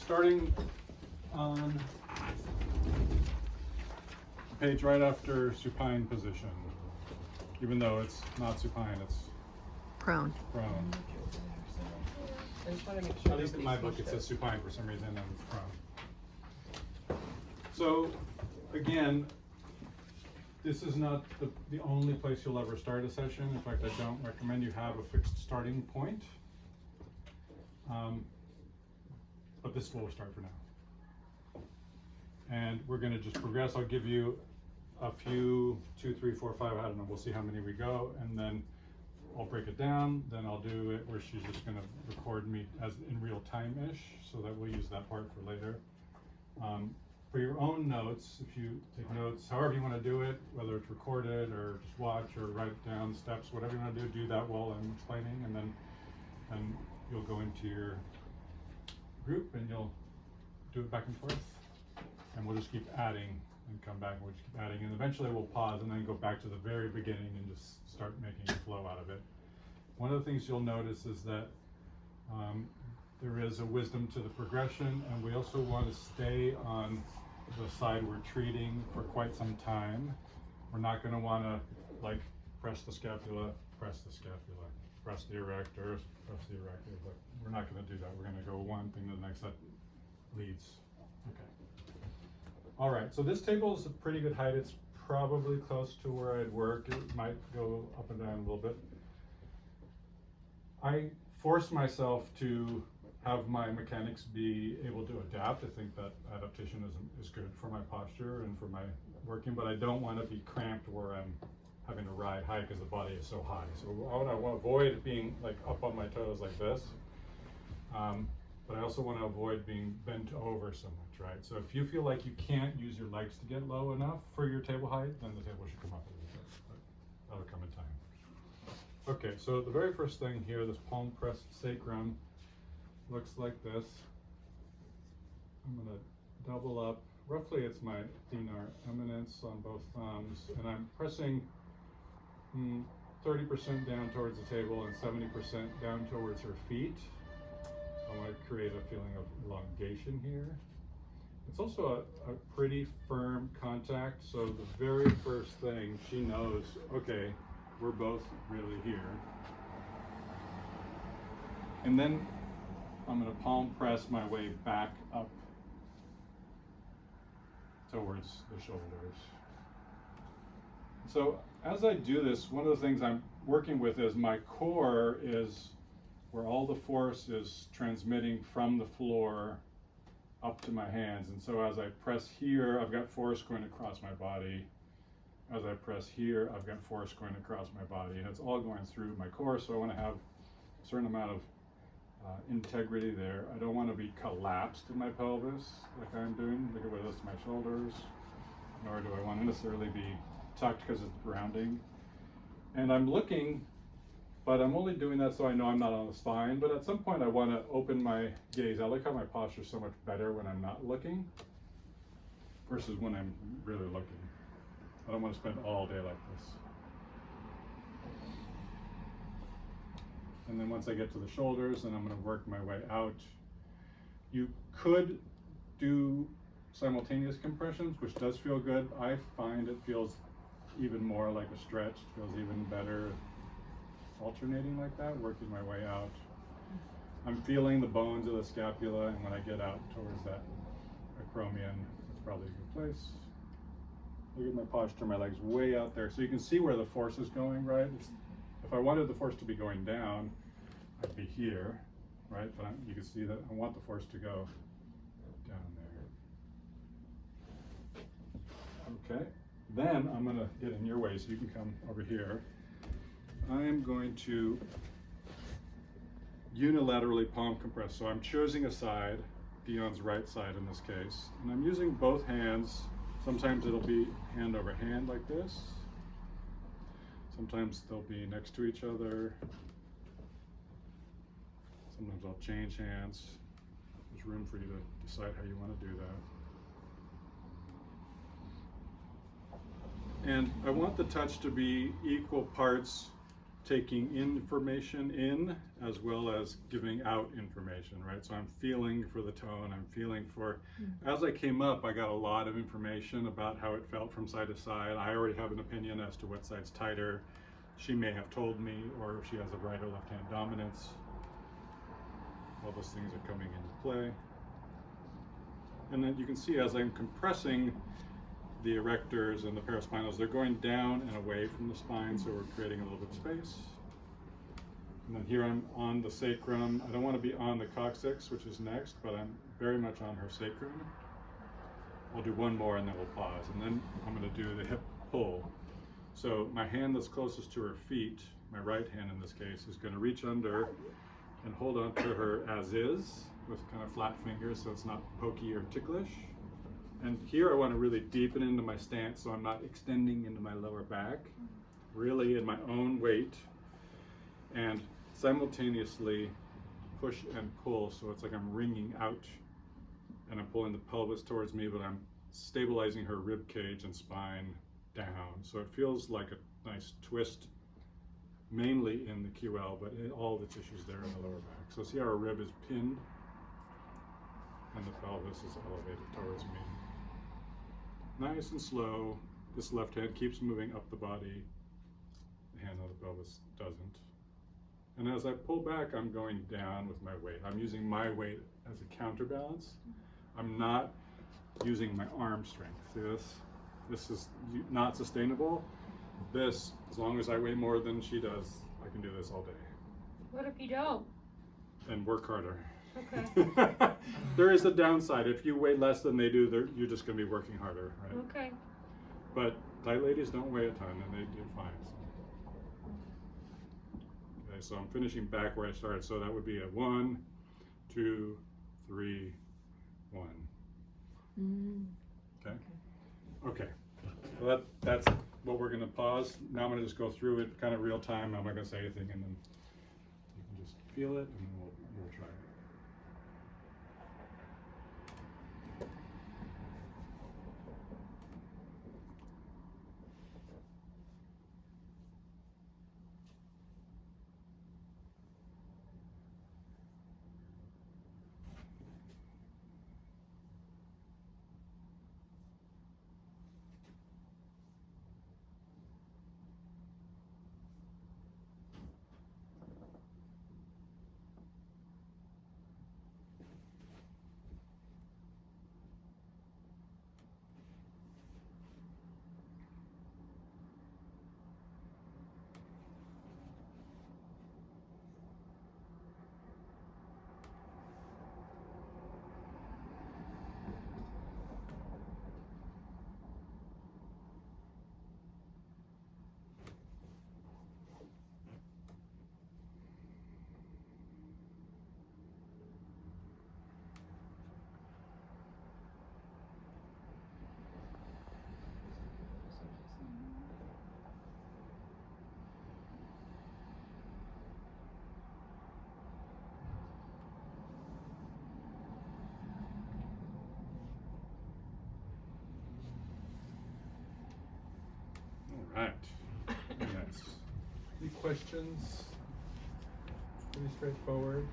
starting on the page right after supine position, even though it's not supine, it's Prone. prone. I just want to make sure. At least in my book it says supine for some reason, and it's prone. So again, this is not the only place you'll ever start a session. In fact, I don't recommend you have a fixed starting point. But this is where we'll start for now. And we're going to just progress. I'll give you a few, 2, 3, 4, 5, I don't know, we'll see how many we go, and then I'll break it down. Then I'll do it where she's just going to record me as in real time-ish, so that we'll use that part for later. For your own notes, if you take notes, however you want to do it, whether it's recorded or just watch or write down steps, whatever you want to do that while I'm explaining, and then you'll go into your group and you'll do it back and forth, and we'll just keep adding and come back, and we'll just keep adding, and eventually we'll pause and then go back to the very beginning and just start making a flow out of it. One of the things you'll notice is that there is a wisdom to the progression, and we also want to stay on the side we're treating for quite some time. We're not going to want to like press the scapula, press the scapula, press the erectors, press the erector, but we're not going to do that. We're going to go one thing to the next that leads. Okay. All right, so this table is a pretty good height. It's probably close to where I'd work. It might go up and down a little bit. I forced myself to have my mechanics be able to adapt. I think that adaptation is good for my posture and for my working, but I don't want to be cramped where I'm having to ride high because the body is so high. So I want to avoid being like up on my toes like this, but I also want to avoid being bent over so much, right? So if you feel like you can't use your legs to get low enough for your table height, then the table should come up a little bit, but that'll come in time. Okay, so the very first thing here, this palm pressed sacrum, looks like this. I'm going to double up. Roughly it's my thenar eminence on both thumbs, and I'm pressing 30% down towards the table and 70% down towards her feet. I want to create a feeling of elongation here. It's also a pretty firm contact, so the very first thing she knows, okay, we're both really here. And then I'm going to palm press my way back up towards the shoulders. So as I do this, one of the things I'm working with is my core is where all the force is transmitting from the floor up to my hands. And so as I press here, I've got force going across my body. As I press here, I've got force going across my body, and it's all going through my core. So I want to have a certain amount of integrity there. I don't want to be collapsed in my pelvis like I'm doing. Look at what it does to my shoulders. Nor do I want to necessarily be tucked because it's grounding. And I'm looking, but I'm only doing that so I know I'm not on the spine. But at some point I want to open my gaze. I like how my posture is so much better when I'm not looking versus when I'm really looking. I don't want to spend all day like this. And then once I get to the shoulders, then I'm going to work my way out. You could do simultaneous compressions, which does feel good. I find it feels even more like a stretch. It feels even better alternating like that, working my way out. I'm feeling the bones of the scapula, and when I get out towards that acromion, it's probably a good place. Look at my posture, my legs way out there. So you can see where the force is going, right? If I wanted the force to be going down, I'd be here, right? But you can see that I want the force to go down there. Okay, then I'm gonna get in your way so you can come over here. I'm going to unilaterally palm compress. So I'm choosing a side, Dion's right side in this case, and I'm using both hands. Sometimes it'll be hand over hand like this. Sometimes they'll be next to each other. Sometimes I'll change hands. There's room for you to decide how you want to do that. And I want the touch to be equal parts taking information in as well as giving out information, right? So I'm feeling for the tone, I'm feeling for, as I came up, I got a lot of information about how it felt from side to side. I already have an opinion as to what side's tighter. She may have told me, or she has a right or left hand dominance. All those things are coming into play. And then you can see as I'm compressing the erectors and the paraspinals, they're going down and away from the spine, so we're creating a little bit of space. And then here I'm on the sacrum. I don't want to be on the coccyx, which is next, but I'm very much on her sacrum. We'll do one more and then we'll pause. And then I'm going to do the hip pull. So my hand that's closest to her feet, my right hand in this case, is going to reach under and hold on to her as is with kind of flat fingers so it's not pokey or ticklish. And here I want to really deepen into my stance so I'm not extending into my lower back, really in my own weight, and simultaneously push and pull so it's like I'm wringing out and I'm pulling the pelvis towards me, but I'm stabilizing her rib cage and spine down. So it feels like a nice twist, mainly in the QL, but in all the tissues there in the lower back. So see how her rib is pinned and the pelvis is elevated towards me. Nice and slow. This left hand keeps moving up the body. The hand on the pelvis doesn't. And as I pull back, I'm going down with my weight. I'm using my weight as a counterbalance. I'm not using my arm strength. See this? This is not sustainable. This, as long as I weigh more than she does, I can do this all day. What if you don't? And work harder. Okay. There is a downside. If you weigh less than they do, you're just going to be working harder, right? Okay. But tight ladies don't weigh a ton and they do fine. Okay, so I'm finishing back where I started. So that would be a 1, 2, 3, 1. Okay? Okay. Well, that's what we're going to pause. Now I'm going to just go through it kind of real time. I'm not going to say anything, and then you can just feel it, and then we'll try it. All right. Very nice. Any questions? Pretty straightforward.